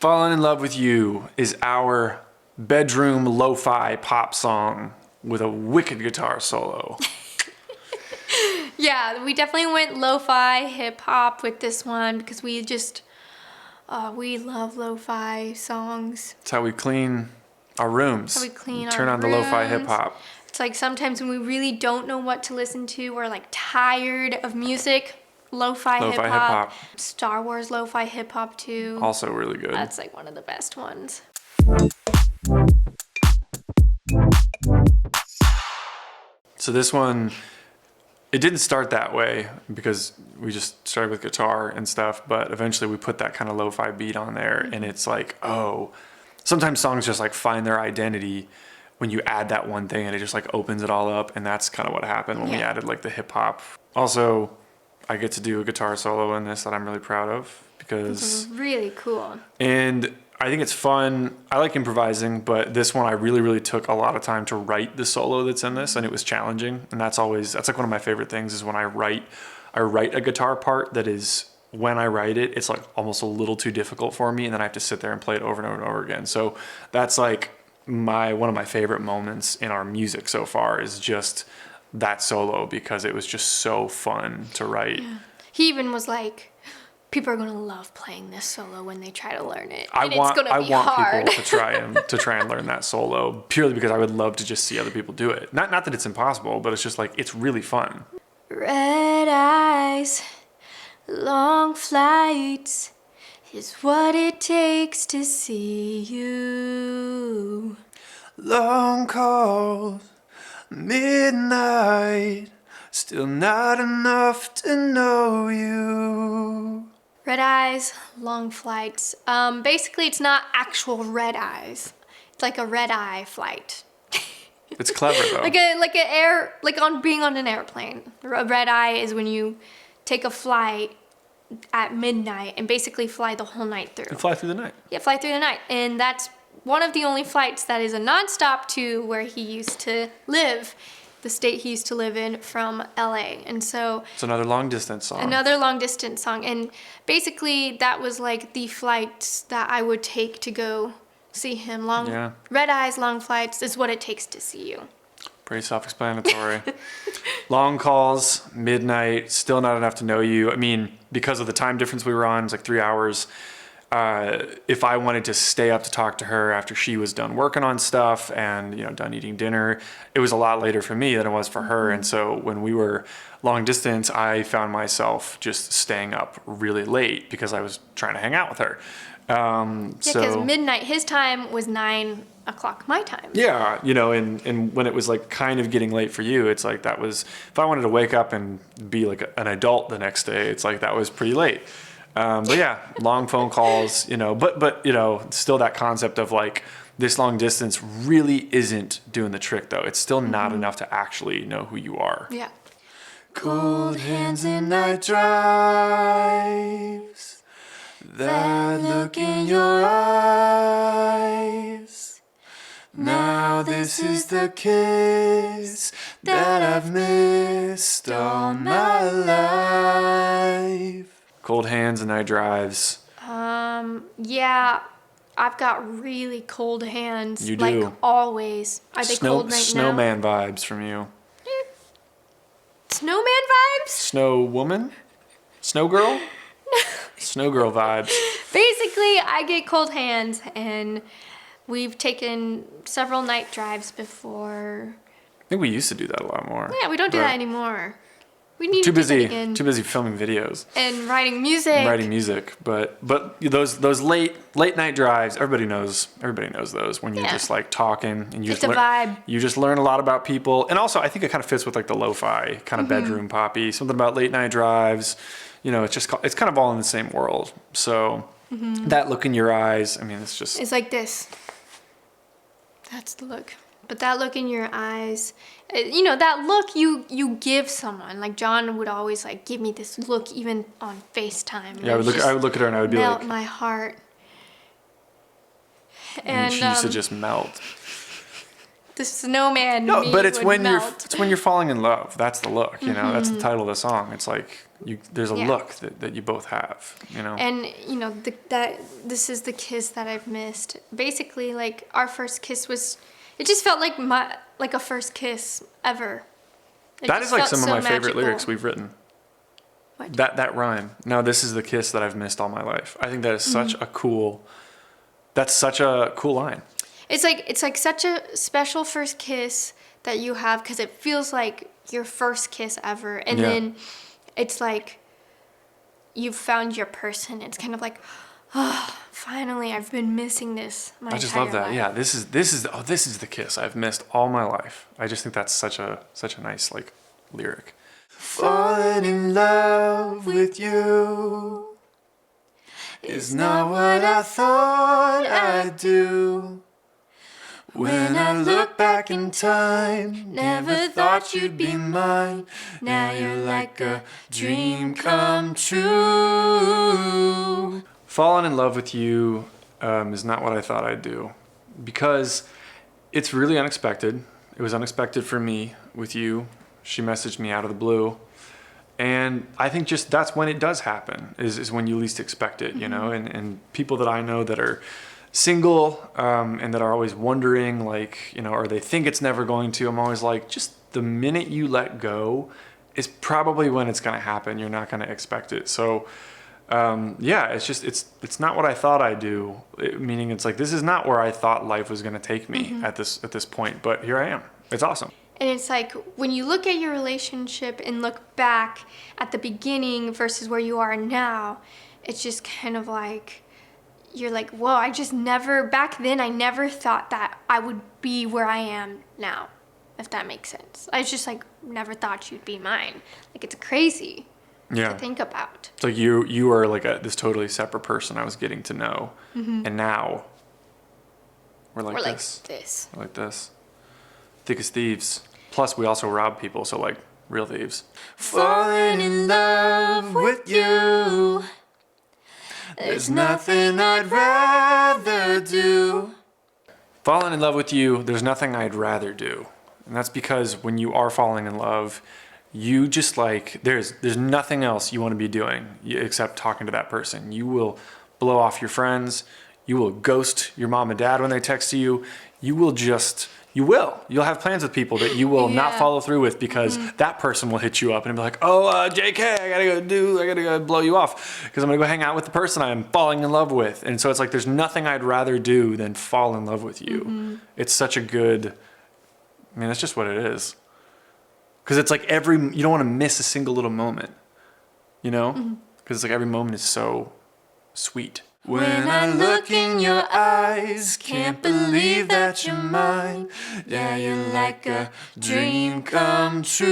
Falling in Love with You is our bedroom lo-fi pop song with a wicked guitar solo. Yeah, we definitely went lo-fi hip-hop with this one because we just, we love lo-fi songs. It's how we clean our rooms. How we clean Turn our on the lo-fi rooms. hip-hop. It's like sometimes when we really don't know what to listen to, we're like tired of music. Lo-fi hip-hop. Star Wars lo-fi hip-hop too. Also really good. That's like one of the best ones. So this one, it didn't start that way because we just started with guitar and stuff, but eventually we put that kind of lo-fi beat on there, and it's like, oh, sometimes songs just like find their identity when you add that one thing, and it just like opens it all up, and that's kind of what happened when we added like the hip-hop. Also, I get to do a guitar solo in this that I'm really proud of because This is really cool. And I think it's fun. I like improvising, but this one I really took a lot of time to write the solo that's in this, and it was challenging. And that's like one of my favorite things is when I write a guitar part that is, when I write it, it's like almost a little too difficult for me, and then I have to sit there and play it over and over and over again. So that's like one of my favorite moments in our music so far is just that solo, because it was just so fun to write. Yeah. He even was like, people are gonna love playing this solo when they try to learn it. I want hard. people to try and learn that solo, purely because I would love to just see other people do it. Not that it's impossible, but it's just like, it's really fun. Red eyes, long flights is what it takes to see you. Long calls, midnight, still not enough to know you. Red eyes, long flights. Basically, it's not actual red eyes. It's like a red eye flight. It's clever though. like on being on an airplane. A red eye is when you take a flight at midnight and basically fly the whole night through. You fly through the night. Yeah, fly through the night, and that's one of the only flights that is a nonstop to where he used to live, the state he used to live in from LA. And so it's another long distance song. And basically that was like the flights that I would take to go see him. Red eyes, long flights is what it takes to see you. Pretty self-explanatory. Long calls, midnight, still not enough to know you. I mean, because of the time difference we were on, it's like 3 hours. If I wanted to stay up to talk to her after she was done working on stuff and, done eating dinner, it was a lot later for me than it was for her. And so when we were long distance, I found myself just staying up really late because I was trying to hang out with her. Because midnight, his time was 9 o'clock my time. Yeah, and when it was like kind of getting late for you, it's like that was, if I wanted to wake up and be like an adult the next day, it's like that was pretty late. But yeah, long phone calls, but still that concept of like this long distance really isn't doing the trick though. It's still not enough to actually know who you are. Yeah. Cold hands and night drives, that look in your eyes. Now this is the kiss that I've missed all my life. Cold hands and night drives. Yeah, I've got really cold hands. You do. Like always. Are they cold right now? Snowman vibes from you. Snowman vibes? Snow woman? Snow girl? Snow girl vibes. Basically, I get cold hands, and we've taken several night drives before. I think we used to do that a lot more. Yeah, we don't do that anymore. We need too to do that again. Too busy filming videos and writing music. But those late night drives, everybody knows those when you're just like talking and it's a vibe. You just learn a lot about people, and also I think it kind of fits with like the lo-fi kind of bedroom poppy, something about late night drives. It's kind of all in the same world. So that look in your eyes, I mean, it's like this. That's the look. But that look in your eyes, that look you give someone. Like John would always like give me this look even on FaceTime. Yeah, I would look at her and I would be like, melt my heart. And she used to just melt. the snowman. No, me but it's would when melt. you're falling in love. That's the look, you know. That's the title of the song. It's like there's a Yeah. look that you both have, you know. And you know this is the kiss that I've missed. Basically, like our first kiss was, it just felt like a first kiss ever. That is like some of my favorite lyrics we've written. What? That rhyme. No, this is the kiss that I've missed all my life. I think that is such a cool. That's such a cool line. It's like such a special first kiss that you have because it feels like your first kiss ever, and then it's like you've found your person. It's kind of like, oh, finally, I've been missing this my entire life. I just love that. Yeah, this is the kiss I've missed all my life. I just think that's such a nice like lyric. Falling in love with you is not what I thought I'd do. When I look back in time, never thought you'd be mine. Now you're like a dream come true. Falling in love with you is not what I thought I'd do, because it's really unexpected. It was unexpected for me with you. She messaged me out of the blue. And I think just that's when it does happen, is when you least expect it, you know? And people that I know that are single and that are always wondering, like, you know, or they think it's never going to, I'm always like, just the minute you let go is probably when it's going to happen. You're not going to expect it. So yeah, it's just, it's not what I thought I'd do. Meaning it's like, this is not where I thought life was going to take me at this point, but here I am. It's awesome. And it's like when you look at your relationship and look back at the beginning versus where you are now, it's just kind of like, you're like, whoa, back then I never thought that I would be where I am now, if that makes sense. I just like never thought you'd be mine. Like, it's crazy to think about. It's like you are like this totally separate person I was getting to know. And now we're like this. We're like this. Thick as thieves. Plus, we also rob people, so like real thieves. Falling in love with you. There's nothing I'd rather do. Falling in love with you, there's nothing I'd rather do. And that's because when you are falling in love, you just like, there's nothing else you want to be doing except talking to that person. You will blow off your friends. You will ghost your mom and dad when they text you. You'll have plans with people that you will not follow through with because that person will hit you up and be like, oh, JK, I gotta go blow you off because I'm gonna go hang out with the person I'm falling in love with. And so it's like, there's nothing I'd rather do than fall in love with you. It's such a good, I mean, that's just what it is. Because it's like you don't want to miss a single little moment, you know? Because it's like every moment is so sweet. When I look in your eyes, can't believe that you're mine. Yeah, you're like a dream come true.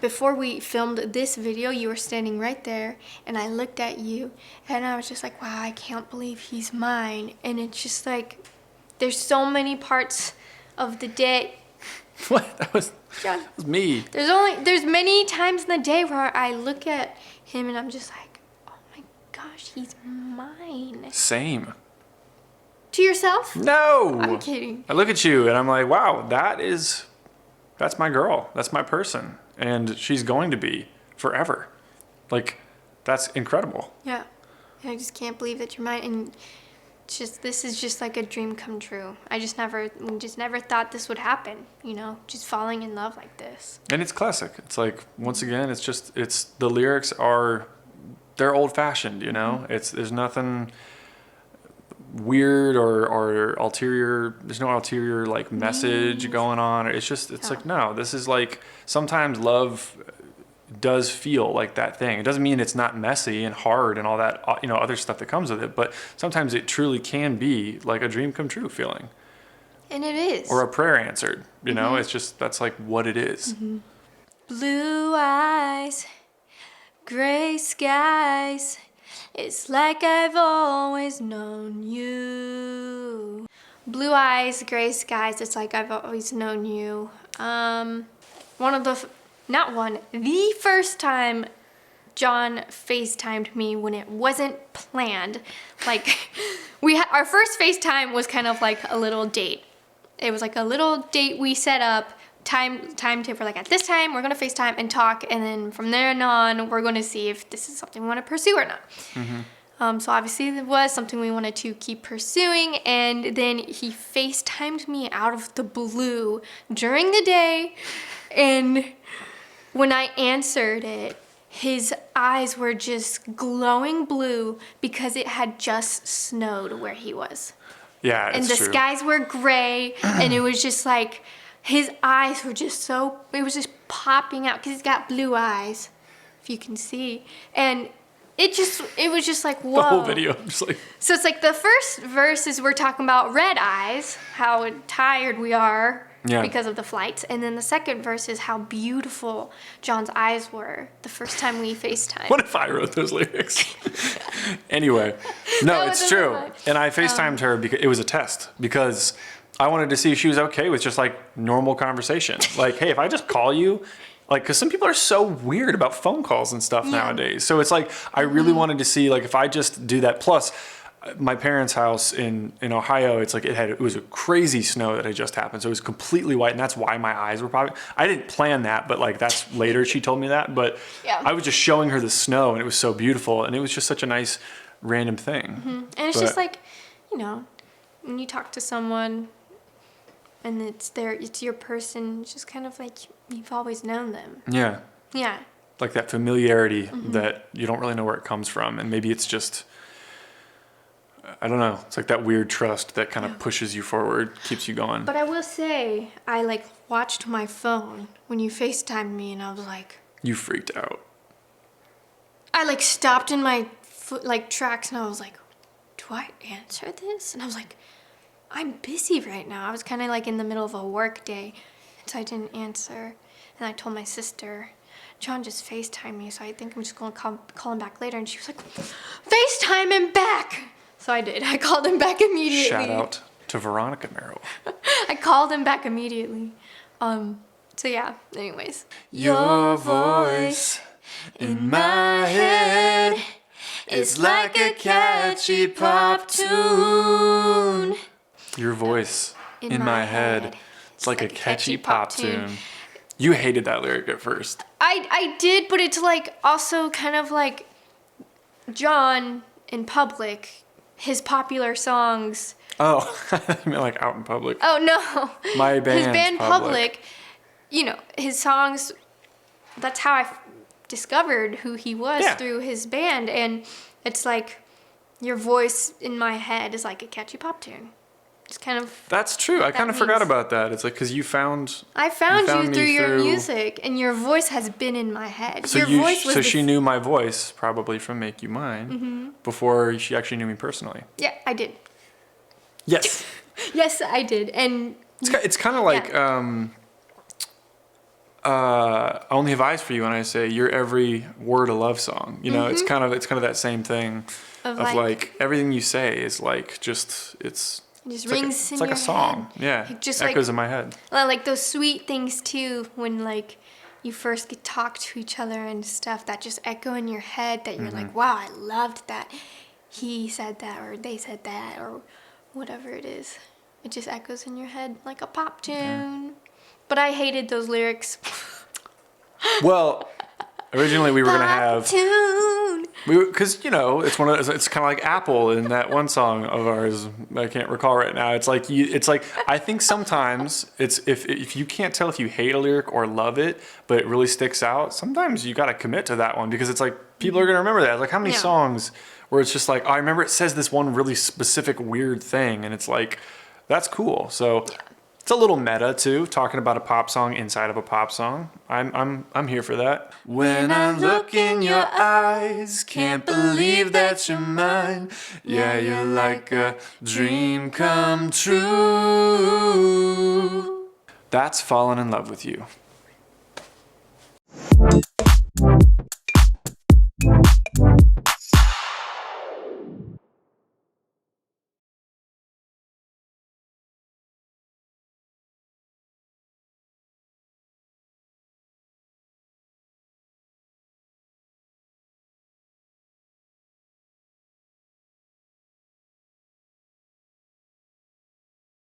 Before we filmed this video, you were standing right there, and I looked at you, and I was just like, wow, I can't believe he's mine. And it's just like, there's so many parts of the day. What? That was me. There's many times in the day where I look at him, and I'm just like, gosh, he's mine. Same. To yourself? No. I'm kidding. I look at you and I'm like, wow, that's my girl. That's my person. And she's going to be forever. Like, that's incredible. Yeah. I just can't believe that you're mine. And this is just like a dream come true. We just never thought this would happen, you know, just falling in love like this. And it's classic. It's like, once again, the lyrics are, they're old-fashioned, you know? There's nothing weird or ulterior. There's no ulterior like message going on. It's like, no, this is like, sometimes love does feel like that thing. It doesn't mean it's not messy and hard and all that, you know, other stuff that comes with it, but sometimes it truly can be like a dream come true feeling. And it is. Or a prayer answered, you know? It's just, that's like what it is. Blue eyes, gray skies, it's like I've always known you. Blue eyes, gray skies, it's like I've always known you. The first time John FaceTimed me when it wasn't planned. Like, our first FaceTime was kind of like a little date. It was like a little date we set up, time to, we're like, at this time, we're going to FaceTime and talk, and then from there on, we're going to see if this is something we want to pursue or not. So obviously it was something we wanted to keep pursuing, and then he FaceTimed me out of the blue during the day, and when I answered it, his eyes were just glowing blue because it had just snowed where he was. Yeah, it's and the true. skies were gray, and it was just like, his eyes were just so, it was just popping out because he's got blue eyes, if you can see, and it was just like, whoa. The whole video, I'm just like. So it's like the first verse is we're talking about red eyes, how tired we are because of the flights. And then the second verse is how beautiful John's eyes were the first time we FaceTimed. What if I wrote those lyrics? Anyway, no, it's true. And I FaceTimed her because it was a test, because I wanted to see if she was okay with just like normal conversation. Like, hey, if I just call you, like, because some people are so weird about phone calls and stuff nowadays. So it's like, I really wanted to see, like, if I just do that. Plus, my parents' house in Ohio, it's like, it was a crazy snow that had just happened. So it was completely white, and that's why my eyes were popping. I didn't plan that, but like, that's later she told me that. But I was just showing her the snow, and it was so beautiful. And it was just such a nice random thing. And it's just like, you know, when you talk to someone and it's your person, it's just kind of like you've always known them. Yeah. Yeah. Like that familiarity that you don't really know where it comes from. And maybe it's just, I don't know. It's like that weird trust that kind of pushes you forward, keeps you going. But I will say, I like watched my phone when you FaceTimed me, and I was like, you freaked out. I like stopped in my tracks, and I was like, do I answer this? And I was like, I'm busy right now. I was kind of like in the middle of a work day, and so I didn't answer. And I told my sister, John just FaceTimed me, so I think I'm just going to call him back later. And she was like, FaceTime him back! So I did. I called him back immediately. Shout out to Veronica Merrill. I called him back immediately. So yeah, anyways. Your voice in my head is like a catchy pop tune. Your voice in my head. It's like a catchy pop tune. You hated that lyric at first. I did, but it's like also kind of like John in public, his popular songs. Oh, you meant like out in public. Oh no. My band. His band Public, you know, his songs, that's how I discovered who he was through his band. And it's like your voice in my head is like a catchy pop tune. It's kind of. That's true. I kind of forgot about that. It's like, because you found. I found you me through your music, and your voice has been in my head. So your voice was she knew my voice probably from Make You Mine before she actually knew me personally. Yeah, I did. Yes. Yes, I did. And it's kind of like I only have eyes for you, and I say you're every word a love song. You know, it's kind of that same thing of like everything you say is like it's rings in like your a song. head. Yeah, Like, just echoes in my head. Like those sweet things too, when like you first get talk to each other and stuff that just echo in your head that you're like, wow, I loved that. He said that, or they said that, or whatever it is. It just echoes in your head like a pop tune. But I hated those lyrics. Well, originally we were gonna have tune. because you know it's it's kind of like Apple in that one song of ours. I can't recall right now. It's like I think sometimes it's if you can't tell if you hate a lyric or love it, but it really sticks out. Sometimes you got to commit to that one because it's like people are gonna remember that. Like how many songs where it's just like, oh, I remember it says this one really specific weird thing, and it's like that's cool. So. It's a little meta too, talking about a pop song inside of a pop song. I'm here for that. When I look in your eyes, can't believe that you're mine. Yeah, you're like a dream come true. That's Fallen in Love with You